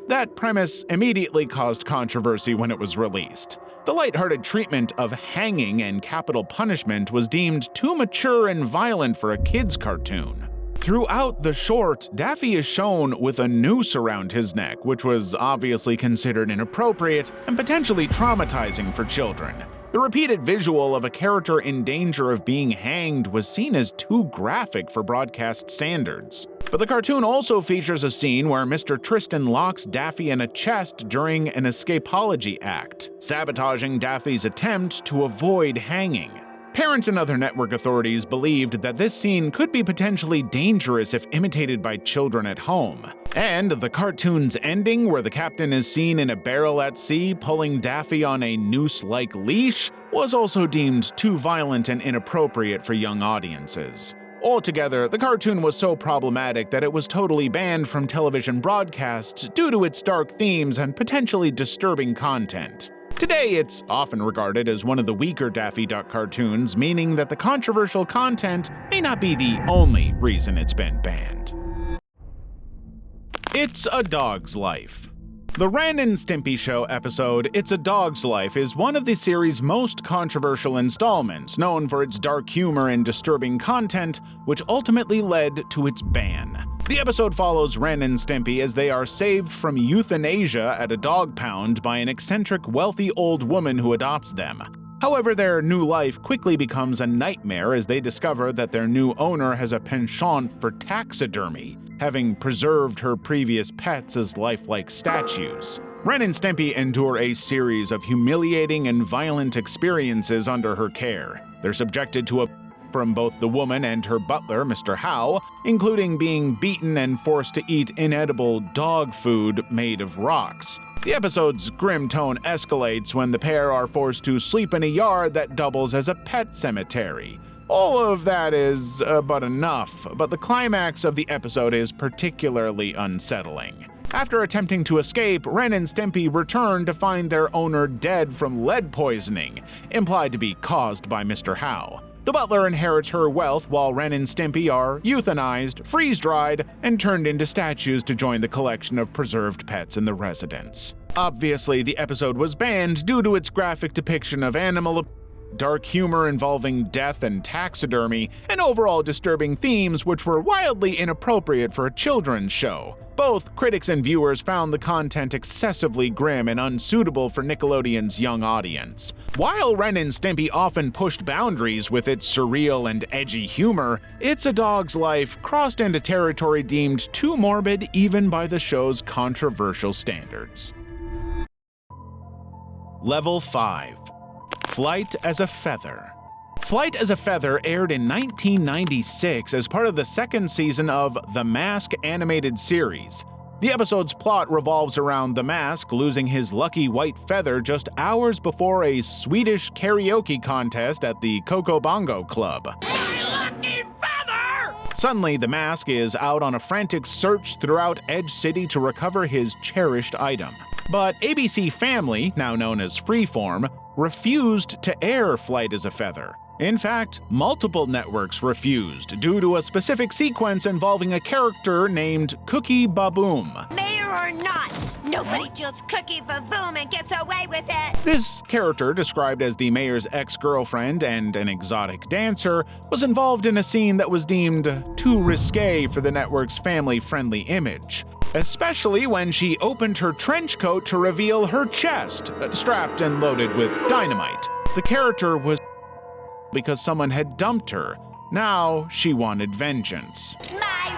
That premise immediately caused controversy when it was released. The lighthearted treatment of hanging and capital punishment was deemed too mature and violent for a kid's cartoon. Throughout the short, Daffy is shown with a noose around his neck, which was obviously considered inappropriate and potentially traumatizing for children. The repeated visual of a character in danger of being hanged was seen as too graphic for broadcast standards. But the cartoon also features a scene where Mr. Tristan locks Daffy in a chest during an escapology act, sabotaging Daffy's attempt to avoid hanging. Parents and other network authorities believed that this scene could be potentially dangerous if imitated by children at home. And the cartoon's ending, where the captain is seen in a barrel at sea pulling Daffy on a noose-like leash, was also deemed too violent and inappropriate for young audiences. Altogether, the cartoon was so problematic that it was totally banned from television broadcasts due to its dark themes and potentially disturbing content. Today, it's often regarded as one of the weaker Daffy Duck cartoons, meaning that the controversial content may not be the only reason it's been banned. It's a Dog's Life. The Ren and Stimpy Show episode It's a Dog's Life is one of the series' most controversial installments, known for its dark humor and disturbing content, which ultimately led to its ban. The episode follows Ren and Stimpy as they are saved from euthanasia at a dog pound by an eccentric, wealthy old woman who adopts them. However, their new life quickly becomes a nightmare as they discover that their new owner has a penchant for taxidermy, having preserved her previous pets as lifelike statues. Ren and Stimpy endure a series of humiliating and violent experiences under her care. They're subjected to a from both the woman and her butler, Mr. Howe, including being beaten and forced to eat inedible dog food made of rocks. The episode's grim tone escalates when the pair are forced to sleep in a yard that doubles as a pet cemetery. All of that is but enough, but the climax of the episode is particularly unsettling. After attempting to escape, Ren and Stimpy return to find their owner dead from lead poisoning, implied to be caused by Mr. Howe. The butler inherits her wealth while Ren and Stimpy are euthanized, freeze-dried, and turned into statues to join the collection of preserved pets in the residence. Obviously, the episode was banned due to its graphic depiction of animal dark humor involving death and taxidermy, and overall disturbing themes which were wildly inappropriate for a children's show. Both critics and viewers found the content excessively grim and unsuitable for Nickelodeon's young audience. While Ren and Stimpy often pushed boundaries with its surreal and edgy humor, It's a Dog's Life crossed into territory deemed too morbid even by the show's controversial standards. Level 5. Flight as a Feather. Flight as a Feather aired in 1996 as part of the second season of The Mask animated series. The episode's plot revolves around the Mask losing his lucky white feather just hours before a Swedish karaoke contest at the Coco Bongo Club. Lucky feather! Suddenly, the Mask is out on a frantic search throughout Edge City to recover his cherished item. But ABC Family, now known as Freeform, refused to air Flight as a Feather. In fact, multiple networks refused due to a specific sequence involving a character named Cookie Baboom. Mayor or not, nobody jilts Cookie Baboom and gets away with it. This character, described as the mayor's ex-girlfriend and an exotic dancer, was involved in a scene that was deemed too risque for the network's family-friendly image. Especially when she opened her trench coat to reveal her chest, strapped and loaded with dynamite. The character was because someone had dumped her. Now she wanted vengeance. My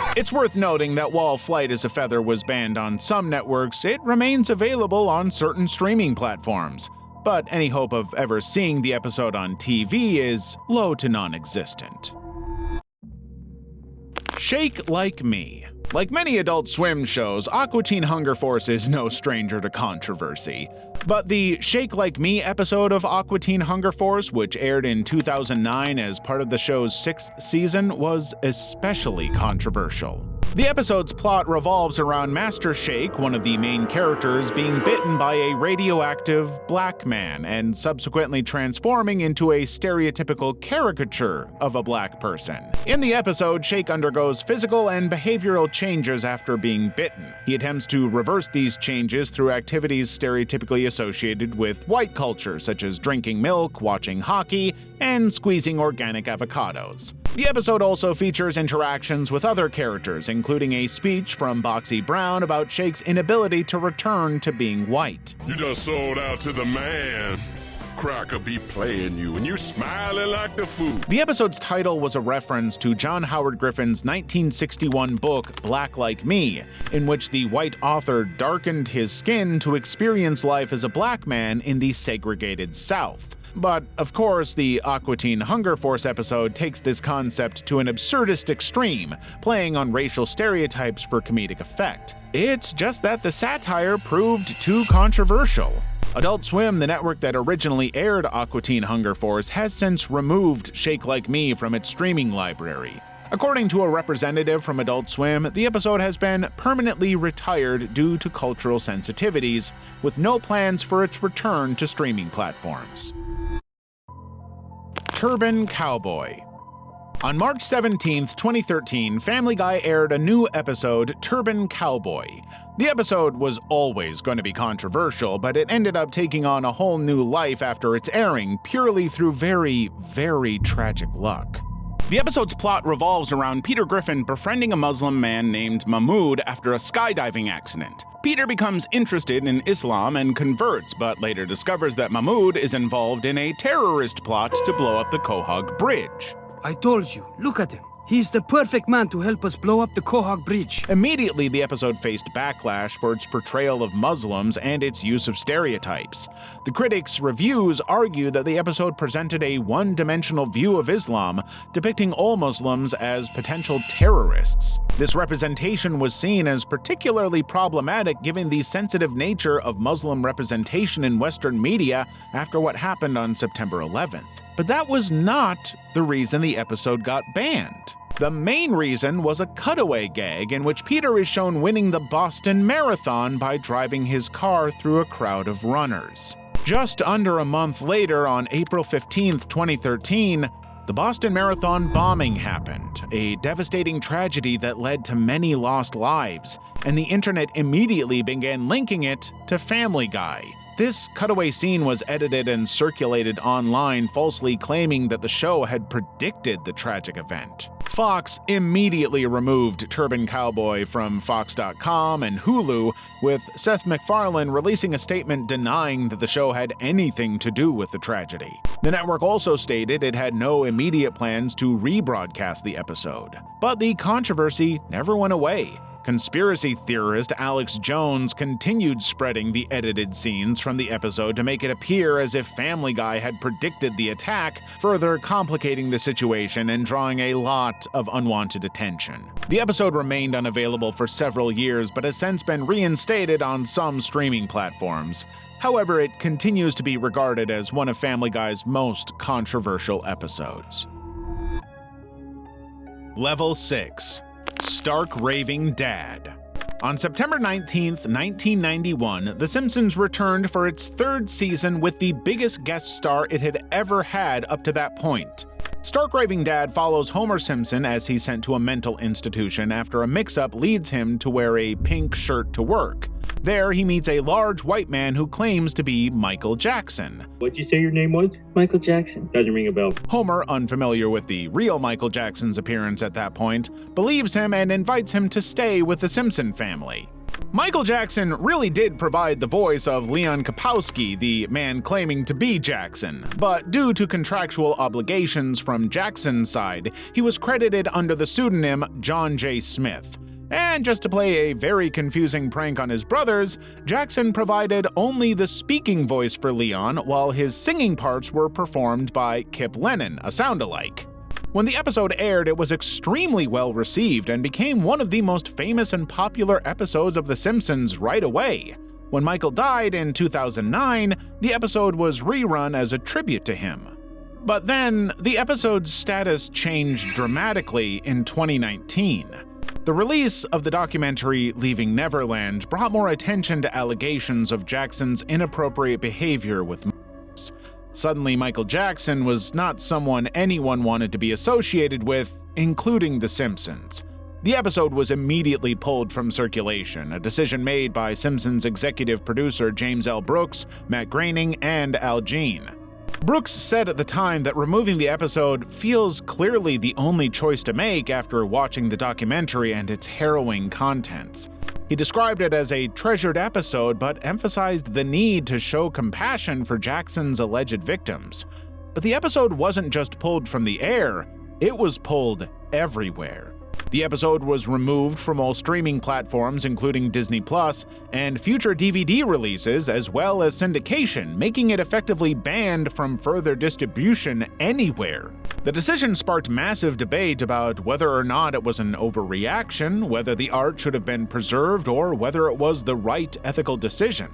revenge! It's worth noting that while Flight as a Feather was banned on some networks, it remains available on certain streaming platforms. But any hope of ever seeing the episode on TV is low to non-existent. Shake Like Me. Like many Adult Swim shows, Aqua Teen Hunger Force is no stranger to controversy. But the Shake Like Me episode of Aqua Teen Hunger Force, which aired in 2009 as part of the show's 6th season, was especially controversial. The episode's plot revolves around Master Shake, one of the main characters, being bitten by a radioactive black man and subsequently transforming into a stereotypical caricature of a black person. In the episode, Shake undergoes physical and behavioral changes after being bitten. He attempts to reverse these changes through activities stereotypically associated with white culture, such as drinking milk, watching hockey, and squeezing organic avocados. The episode also features interactions with other characters, including a speech from Boxy Brown about Shake's inability to return to being white. You just sold out to the man. Cracker be playing you, and you smiling like the fool. The episode's title was a reference to John Howard Griffin's 1961 book Black Like Me, in which the white author darkened his skin to experience life as a black man in the segregated South. But, of course, the Aqua Teen Hunger Force episode takes this concept to an absurdist extreme, playing on racial stereotypes for comedic effect. It's just that the satire proved too controversial. Adult Swim, the network that originally aired Aqua Teen Hunger Force, has since removed Shake Like Me from its streaming library. According to a representative from Adult Swim, the episode has been permanently retired due to cultural sensitivities, with no plans for its return to streaming platforms. Turban Cowboy. On March 17, 2013, Family Guy aired a new episode, Turban Cowboy. The episode was always going to be controversial, but it ended up taking on a whole new life after its airing, purely through very, very tragic luck. The episode's plot revolves around Peter Griffin befriending a Muslim man named Mahmoud after a skydiving accident. Peter becomes interested in Islam and converts, but later discovers that Mahmoud is involved in a terrorist plot to blow up the Quahog Bridge. I told you, look at him. He's the perfect man to help us blow up the Quahog Bridge. Immediately, the episode faced backlash for its portrayal of Muslims and its use of stereotypes. The critics' reviews argue that the episode presented a one-dimensional view of Islam, depicting all Muslims as potential terrorists. This representation was seen as particularly problematic given the sensitive nature of Muslim representation in Western media after what happened on September 11th. But that was not the reason the episode got banned. The main reason was a cutaway gag in which Peter is shown winning the Boston Marathon by driving his car through a crowd of runners. Just under a month later, on April 15, 2013, the Boston Marathon bombing happened, a devastating tragedy that led to many lost lives, and the internet immediately began linking it to Family Guy. This cutaway scene was edited and circulated online, falsely claiming that the show had predicted the tragic event. Fox immediately removed Turban Cowboy from Fox.com and Hulu, with Seth MacFarlane releasing a statement denying that the show had anything to do with the tragedy. The network also stated it had no immediate plans to rebroadcast the episode. But the controversy never went away. Conspiracy theorist Alex Jones continued spreading the edited scenes from the episode to make it appear as if Family Guy had predicted the attack, further complicating the situation and drawing a lot of unwanted attention. The episode remained unavailable for several years, but has since been reinstated on some streaming platforms. However, it continues to be regarded as one of Family Guy's most controversial episodes. Level 6. Stark Raving Dad. On September 19th, 1991, The Simpsons returned for its third season with the biggest guest star it had ever had up to that point. Stark Raving Dad follows Homer Simpson as he's sent to a mental institution after a mix-up leads him to wear a pink shirt to work. There, he meets a large white man who claims to be Michael Jackson. What'd you say your name was? Michael Jackson. Doesn't ring a bell. Homer, unfamiliar with the real Michael Jackson's appearance at that point, believes him and invites him to stay with the Simpson family. Michael Jackson really did provide the voice of Leon Kapowski, the man claiming to be Jackson, but due to contractual obligations from Jackson's side, he was credited under the pseudonym John J. Smith. And just to play a very confusing prank on his brothers, Jackson provided only the speaking voice for Leon, while his singing parts were performed by Kip Lennon, a sound-alike. When the episode aired, it was extremely well received and became one of the most famous and popular episodes of The Simpsons right away. When Michael died in 2009, the episode was rerun as a tribute to him. But then, the episode's status changed dramatically in 2019. The release of the documentary Leaving Neverland brought more attention to allegations of Jackson's inappropriate behavior with minors. Suddenly, Michael Jackson was not someone anyone wanted to be associated with, including The Simpsons. The episode was immediately pulled from circulation, a decision made by Simpsons executive producer James L. Brooks, Matt Groening, and Al Jean. Brooks said at the time that removing the episode feels clearly the only choice to make after watching the documentary and its harrowing contents. He described it as a treasured episode, but emphasized the need to show compassion for Jackson's alleged victims. But the episode wasn't just pulled from the air, it was pulled everywhere. The episode was removed from all streaming platforms, including Disney Plus, and future DVD releases, as well as syndication, making it effectively banned from further distribution anywhere. The decision sparked massive debate about whether or not it was an overreaction, whether the art should have been preserved, or whether it was the right ethical decision.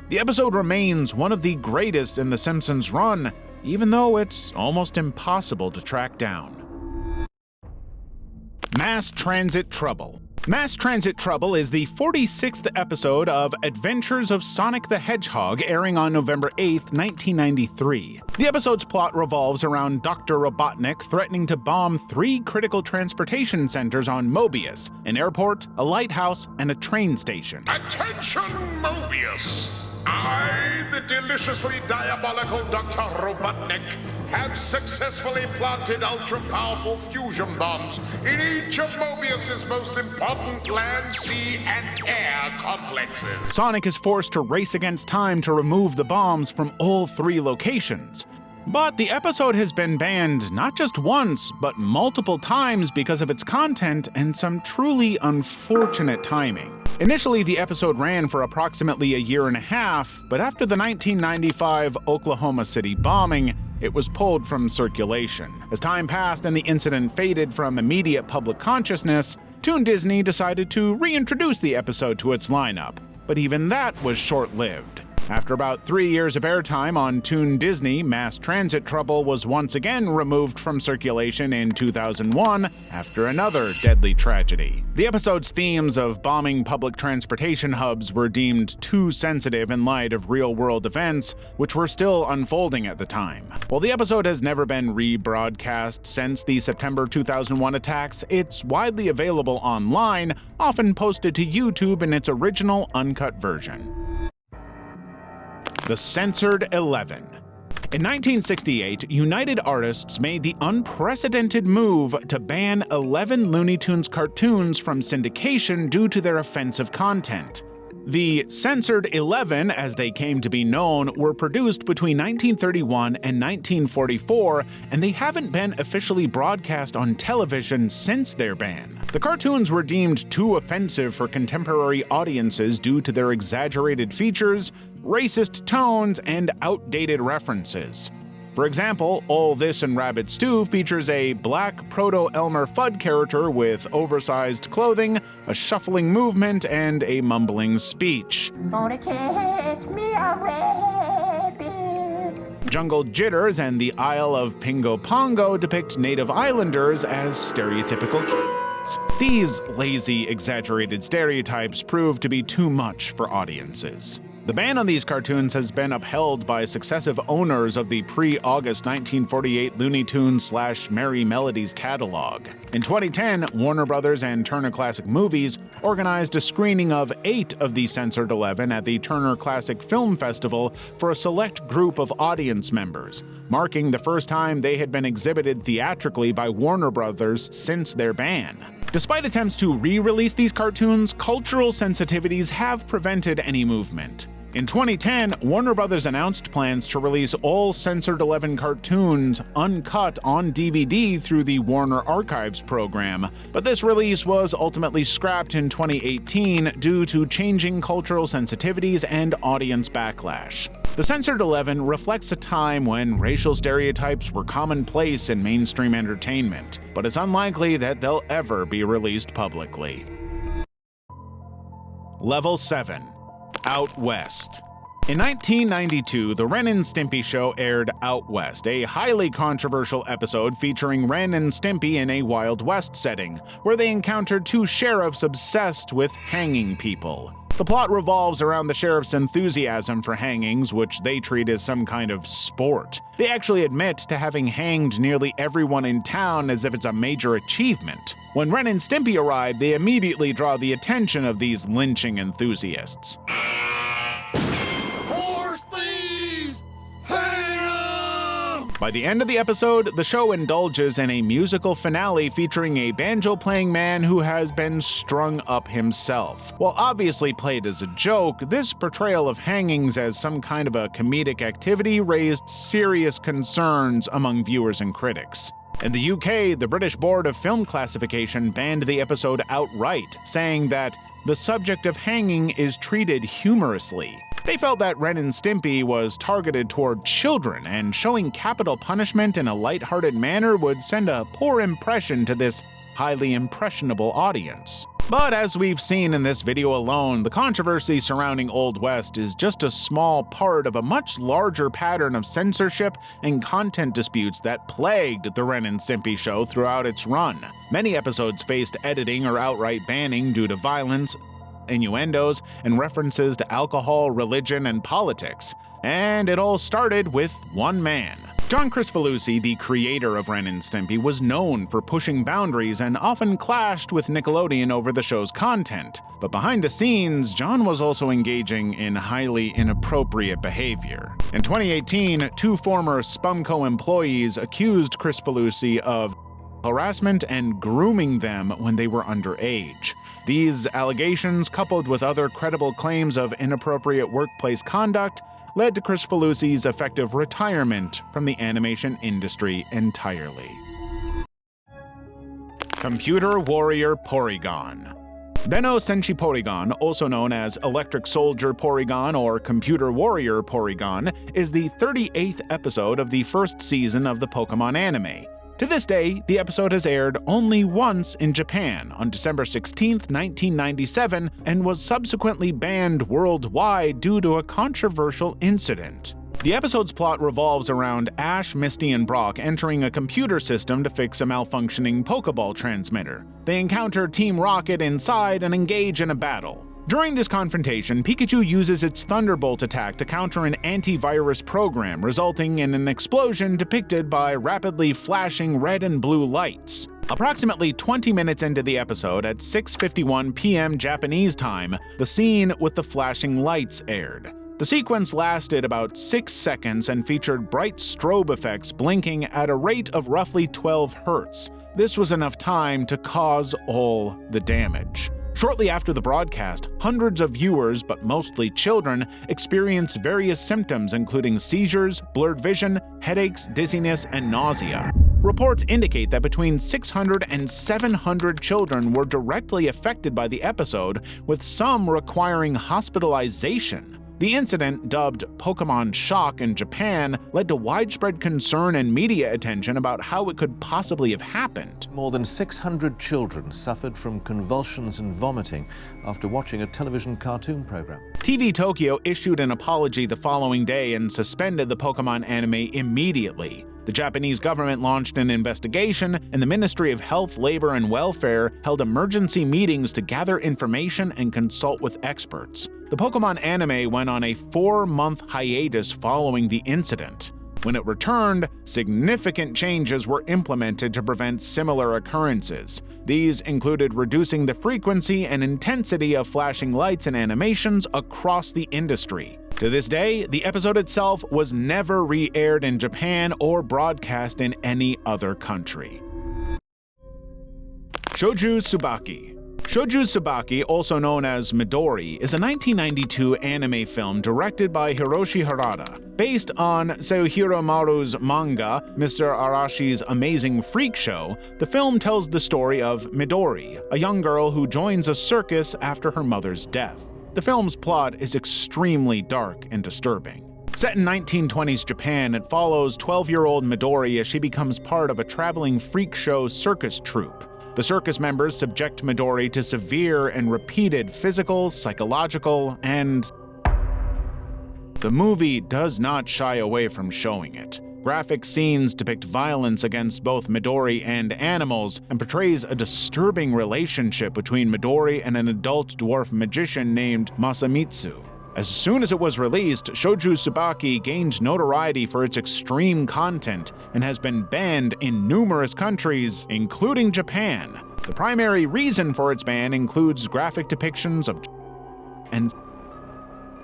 The episode remains one of the greatest in The Simpsons' run, even though it's almost impossible to track down. Mass Transit Trouble. Mass Transit Trouble is the 46th episode of Adventures of Sonic the Hedgehog, airing on November 8, 1993. The episode's plot revolves around Dr. Robotnik threatening to bomb 3 critical transportation centers on Mobius, an airport, a lighthouse, and a train station. Attention, Mobius! I, the deliciously diabolical Dr. Robotnik, have successfully planted ultra-powerful fusion bombs in each of Mobius's most important land, sea, and air complexes. Sonic is forced to race against time to remove the bombs from all 3 locations. But the episode has been banned not just once, but multiple times because of its content and some truly unfortunate timing. Initially, the episode ran for approximately a year and a half, but after the 1995 Oklahoma City bombing, it was pulled from circulation. As time passed and the incident faded from immediate public consciousness, Toon Disney decided to reintroduce the episode to its lineup, but even that was short-lived. After about 3 years of airtime on Toon Disney, Mass Transit Trouble was once again removed from circulation in 2001 after another deadly tragedy. The episode's themes of bombing public transportation hubs were deemed too sensitive in light of real-world events, which were still unfolding at the time. While the episode has never been rebroadcast since the September 2001 attacks, it's widely available online, often posted to YouTube in its original uncut version. The Censored 11. In 1968, United Artists made the unprecedented move to ban 11 Looney Tunes cartoons from syndication due to their offensive content. The Censored 11, as they came to be known, were produced between 1931 and 1944, and they haven't been officially broadcast on television since their ban. The cartoons were deemed too offensive for contemporary audiences due to their exaggerated features, racist tones, and outdated references. For example, All This and Rabbit Stew features a black Proto-Elmer Fudd character with oversized clothing, a shuffling movement, and a mumbling speech. Jungle Jitters and the Isle of Pingo Pongo depict native islanders as stereotypical kids. These lazy, exaggerated stereotypes prove to be too much for audiences. The ban on these cartoons has been upheld by successive owners of the pre-August 1948 Looney Tunes / Merry Melodies catalog. In 2010, Warner Brothers and Turner Classic Movies organized a screening of 8 of the Censored 11 at the Turner Classic Film Festival for a select group of audience members, marking the first time they had been exhibited theatrically by Warner Brothers since their ban. Despite attempts to re-release these cartoons, cultural sensitivities have prevented any movement. In 2010, Warner Brothers announced plans to release all Censored 11 cartoons uncut on DVD through the Warner Archives program, but this release was ultimately scrapped in 2018 due to changing cultural sensitivities and audience backlash. The Censored 11 reflects a time when racial stereotypes were commonplace in mainstream entertainment, but it's unlikely that they'll ever be released publicly. Level 7. Out West. In 1992, the Ren and Stimpy show aired Out West, a highly controversial episode featuring Ren and Stimpy in a Wild West setting, where they encountered 2 sheriffs obsessed with hanging people. The plot revolves around the sheriff's enthusiasm for hangings, which they treat as some kind of sport. They actually admit to having hanged nearly everyone in town as if it's a major achievement. When Ren and Stimpy arrive, they immediately draw the attention of these lynching enthusiasts. By the end of the episode, the show indulges in a musical finale featuring a banjo-playing man who has been strung up himself. While obviously played as a joke, this portrayal of hangings as some kind of a comedic activity raised serious concerns among viewers and critics. In the UK, the British Board of Film Classification banned the episode outright, saying that the subject of hanging is treated humorously. They felt that Ren and Stimpy was targeted toward children, and showing capital punishment in a lighthearted manner would send a poor impression to this highly impressionable audience. But as we've seen in this video alone, the controversy surrounding Old West is just a small part of a much larger pattern of censorship and content disputes that plagued the Ren and Stimpy show throughout its run. Many episodes faced editing or outright banning due to violence, innuendos, and references to alcohol, religion, and politics. And it all started with one man. John Kricfalusi, the creator of Ren and Stimpy, was known for pushing boundaries and often clashed with Nickelodeon over the show's content. But behind the scenes, John was also engaging in highly inappropriate behavior. In 2018, 2 former Spumco employees accused Kricfalusi of harassment and grooming them when they were underage. These allegations, coupled with other credible claims of inappropriate workplace conduct, led to Kricfalusi's effective retirement from the animation industry entirely. Computer Warrior Porygon. Benno Senshi Porygon, also known as Electric Soldier Porygon or Computer Warrior Porygon, is the 38th episode of the first season of the Pokemon anime. To this day, the episode has aired only once in Japan on December 16, 1997, and was subsequently banned worldwide due to a controversial incident. The episode's plot revolves around Ash, Misty, and Brock entering a computer system to fix a malfunctioning Pokeball transmitter. They encounter Team Rocket inside and engage in a battle. During this confrontation, Pikachu uses its Thunderbolt attack to counter an antivirus program, resulting in an explosion depicted by rapidly flashing red and blue lights. Approximately 20 minutes into the episode, at 6:51 p.m. Japanese time, the scene with the flashing lights aired. The sequence lasted about 6 seconds and featured bright strobe effects blinking at a rate of roughly 12 Hz. This was enough time to cause all the damage. Shortly after the broadcast, hundreds of viewers, but mostly children, experienced various symptoms including seizures, blurred vision, headaches, dizziness, and nausea. Reports indicate that between 600 and 700 children were directly affected by the episode, with some requiring hospitalization. The incident, dubbed Pokemon Shock in Japan, led to widespread concern and media attention about how it could possibly have happened. More than 600 children suffered from convulsions and vomiting after watching a television cartoon program. TV Tokyo issued an apology the following day and suspended the Pokemon anime immediately. The Japanese government launched an investigation, and the Ministry of Health, Labor, and Welfare held emergency meetings to gather information and consult with experts. The Pokemon anime went on a 4-month hiatus following the incident. When it returned, significant changes were implemented to prevent similar occurrences. These included reducing the frequency and intensity of flashing lights and animations across the industry. To this day, the episode itself was never re-aired in Japan or broadcast in any other country. Shouju Tsubaki. Shouju Tsubaki, also known as Midori, is a 1992 anime film directed by Hiroshi Harada. Based on Seihiro Maru's manga, Mr. Arashi's Amazing Freak Show, the film tells the story of Midori, a young girl who joins a circus after her mother's death. The film's plot is extremely dark and disturbing. Set in 1920s Japan, it follows 12-year-old Midori as she becomes part of a traveling freak show circus troupe. The circus members subject Midori to severe and repeated physical, psychological, and... The movie does not shy away from showing it. Graphic scenes depict violence against both Midori and animals, and portrays a disturbing relationship between Midori and an adult dwarf magician named Masamitsu. As soon as it was released, Shouju Tsubaki gained notoriety for its extreme content and has been banned in numerous countries, including Japan. The primary reason for its ban includes graphic depictions of and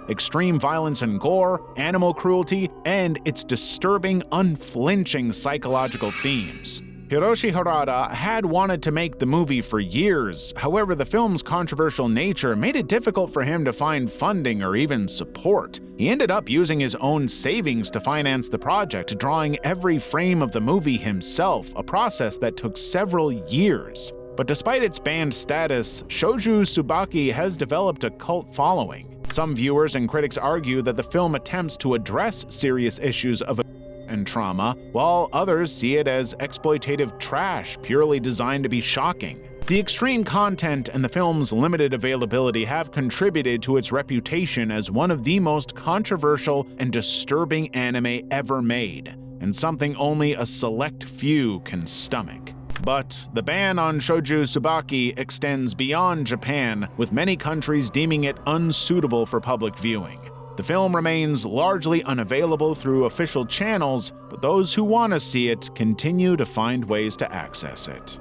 extreme violence and gore, animal cruelty, and its disturbing, unflinching psychological themes. Hiroshi Harada had wanted to make the movie for years. However, the film's controversial nature made it difficult for him to find funding or even support. He ended up using his own savings to finance the project, drawing every frame of the movie himself, a process that took several years. But despite its banned status, Shouju Tsubaki has developed a cult following. Some viewers and critics argue that the film attempts to address serious issues of and trauma, while others see it as exploitative trash purely designed to be shocking. The extreme content and the film's limited availability have contributed to its reputation as one of the most controversial and disturbing anime ever made, and something only a select few can stomach. But the ban on Shouju Tsubaki extends beyond Japan, with many countries deeming it unsuitable for public viewing. The film remains largely unavailable through official channels, but those who want to see it continue to find ways to access it.